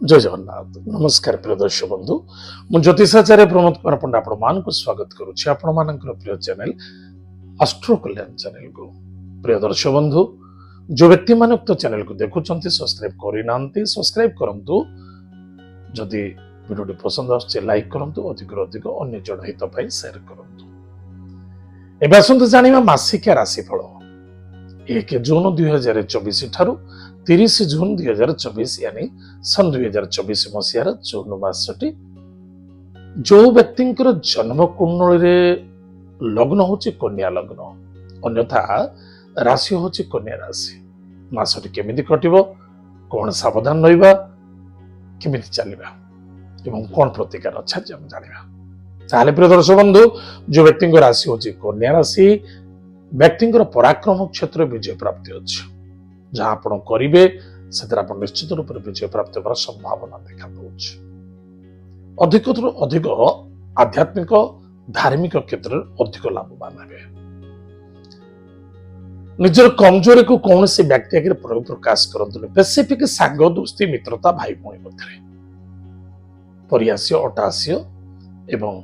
जय जगन्नाथ नमस्कार प्रिय दर्शक बंधु मु ज्योतिषाचार्य प्रमोद कुमार पंडा आपण मानक स्वागत करुछि आपण मानकर प्रिय चैनल एस्ट्रो कल्याण चैनल को। प्रिय दर्शक बंधु जो व्यक्ति मान उक्त चैनल को देखुचंती सब्सक्राइब करिनांती सब्सक्राइब करंतु जदि वीडियो पसंद आछे लाइक करंतु अधिक अधिक अन्य जन हित पई शेयर करंतु। एबे आसंतु जानिबा मासिक राशिफल 1 जून 2024 ठारू 30 जून 2024 यानी सन 2024 मसीहार जून मासटी जो व्यक्ति जन्म कुंडली लग्न होची कन्या लग्न अन्यथा राशि होची कन्या राशि मासटी केमिति कटिबो कोन सावधान रहिबा केमिति चलिबा एवं कोन प्रतिकार अच्छा हम जानिबा। ताले प्रिय दर्शक बंधु जो व्यक्ति राशि होची कन्या राशि व्यक्ति पराक्रम क्षेत्र विजय प्राप्ति अच्छी जहाँ आप करेंगे से निश्चित रूप से विजय प्राप्त होकर संभावना देखा दूसरी अधिक अधिक आध्यात्मिक धार्मिक क्षेत्र में अधिक लाभवान हे निजर कमजोरी को कौन से व्यक्ति आगे प्रकाश करते स्पेसिफिक सांग दोस्ती मित्रता भाई भाई मध्य परिहास्य अटहास्य एवं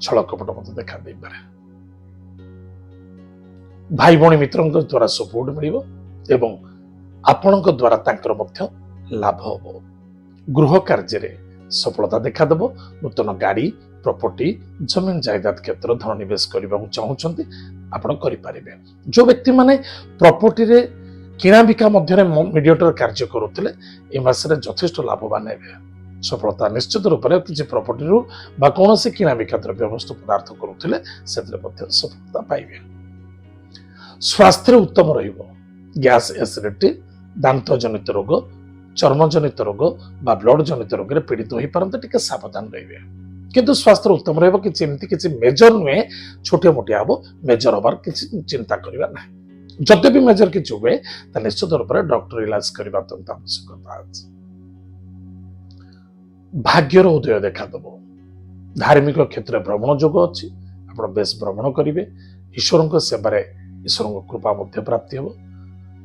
छल कपट मत देखा दे पारे भाई भाई मित्रों द्वारा सपोर्ट मिलिबो एवं आपणक द्वारा तांकर मध्य लाभ हो गृह कार्य रे सफलता देखा देबो नूतन गाड़ी प्रॉपर्टी जमीन जायदाद क्षेत्र धन निवेश करबा चाहूचंती आपण करि पारिबे। जो व्यक्ति माने प्रॉपर्टी रे किना बिका मध्य रे मीडिएटर कार्य करूथिले ए मासरे यथेष्ट लाभवान हेबे सफलता निश्चित रूप से किसी प्रॉपर्टी रु बा कोनोसी किना बिका द्रव्य वस्तु पदार्थ करूथिले सेतरे मध्य सफलता पाइबे। स्वास्थ्य उत्तम रहिबो गैस एसिडिटी दांत जनित रोग चर्म जनित रोग बा ब्लड जनित रोग रे पीड़ित होई परंतु टिके सावधान रहिबे किंतु स्वास्थ्य उत्तम रहिबो कि एमती किछि मेजर नुहे छोटे मोटे आबो मेजर होबार किछि चिंता करिबा नै जते भी मेजर किछि हुए त निश्चित रूप से डॉक्टर इलाज करबा अत्यंत आवश्यकता अछि। भाग्यर उदय देखा दबो धार्मिक क्षेत्र भ्रमण जोग अछि आपण बेस भ्रमण करिवे ईश्वर सेवा ईश्वर कृपा मध्य प्राप्ति हो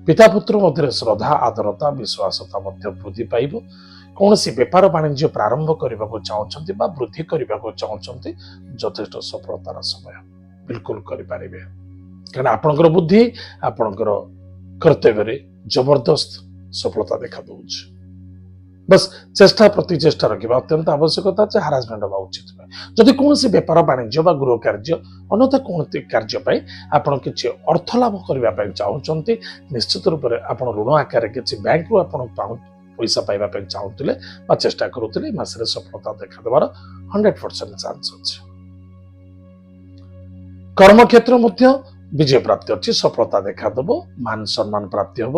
पिता पुत्र मध्य श्रद्धा आदरता विश्वासता मध्य वृद्धि पाइब कौन सी व्यापार वाणिज्य प्रारंभ करने को चाहते वृद्धि करने को चाहते यथेष्ट सफलतार समय बिल्कुल करें क्या आपणकर बुद्धि आपणकर कर्तव्य जबरदस्त सफलता देखा दूच बस चेष्टा प्रति चेष्टा रखा अत्यंत आवश्यकता है हारासमेंट हवा उचित नहीं जदि कौन सी व्यापार वाणिज्य गृह कार्य अन्यथा कौन कार्य आपड़ किसी अर्थ लाभ करने चाहते निश्चित रूप से आप ऋण आकार किसी बैंक रु आप पैसा पाइबा चाहूले चेष्टा करुले मासरे सफलता देखा देवार 100% चांस अच्छे। कर्म क्षेत्र विजय प्राप्ति अच्छी सफलता देखा देव मान सम्मान प्राप्ति हम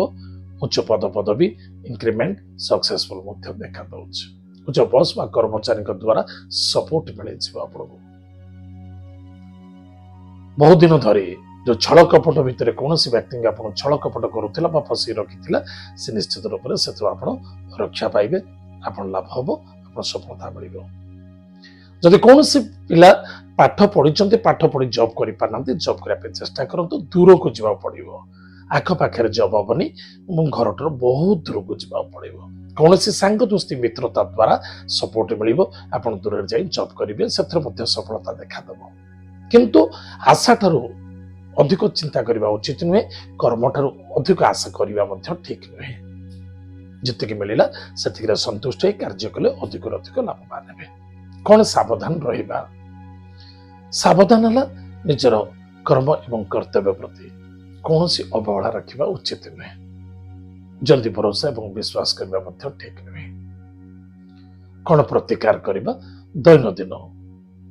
उच्च पद पदवी इंक्रीमेंट सक्सेसफुल देखा दउछ उच्च बॉस व कर्मचारी द्वारा सपोर्ट मिले आपको बहुत दिन धरी जो छल कपट भितर कौन व्यक्ति आप छल कपट करूला फसी रखी से निश्चित रूप से रक्षा पाइबे आप लाभ हम आप सफलता मिल जदि कौन पिला पाठ पढ़ी पाठ पढ़ी जॉब कर जॉब करने चेष्टा करूँ दूर को जावा पड़ो आख पाखे जब हेनी घर बहुत दूर को जावाक पड़ो कौन सांग दोस्ती मित्रता द्वारा सपोर्ट मिल आप दूर जा जॉब करेंगे से सफलता देखा देव किंतु आशा ठारू अधिक चिंता करने उचित नुहे कर्म ठारू अधिक आशा करने ठीक नुहे जितकी मिलला से संतुष्ट हो कार्य कले अधिक अधिक लाभवान हे कौन सावधान रहिबा सावधान है निजर कर्म एवं कर्तव्य प्रति कौन सी अवहेला रखा उचित नुहे जल्दी भरोसा और विश्वास करने ठीक नुहे कौन प्रतिकार करने दैनंदिन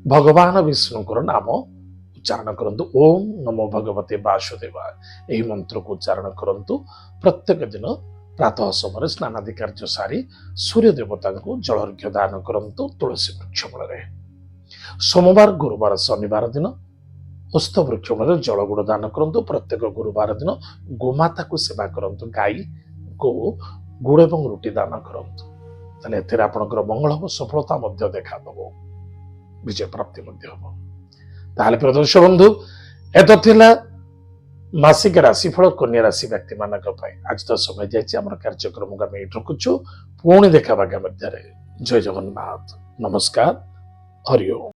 भगवान विष्णुकर नाम उच्चारण करंतु ओम नमो भगवते वासुदेवाय यही मंत्र को उच्चारण करंतु प्रत्येक दिन प्रातः समय स्नानादि कार्य सारी सूर्य देवता को जलर्घ्य दान करंतु तुलसी वृक्ष मूल सोमवार गुरुवार शनिवार दिन उस्त वृक्ष मूल जल गुड़ दान करंतु प्रत्येक गुरुवार दिन गोमाता को सेवा करंतु गाई को गुड़ एवं रुटी दान करंतु ताले एथिरे आपनकर मंगल हो सफलता मध्य देखा दबो विजय प्राप्ति मध्य हो। ताले प्रदर्शक बंधु एत थिला मासिक राशिफल कन्या राशि व्यक्ति मान आज तो समय जाइए आम कार्यक्रम को आम रखुचु पुणी देखा मध्य जय जगन्नाथ नमस्कार हरिओम।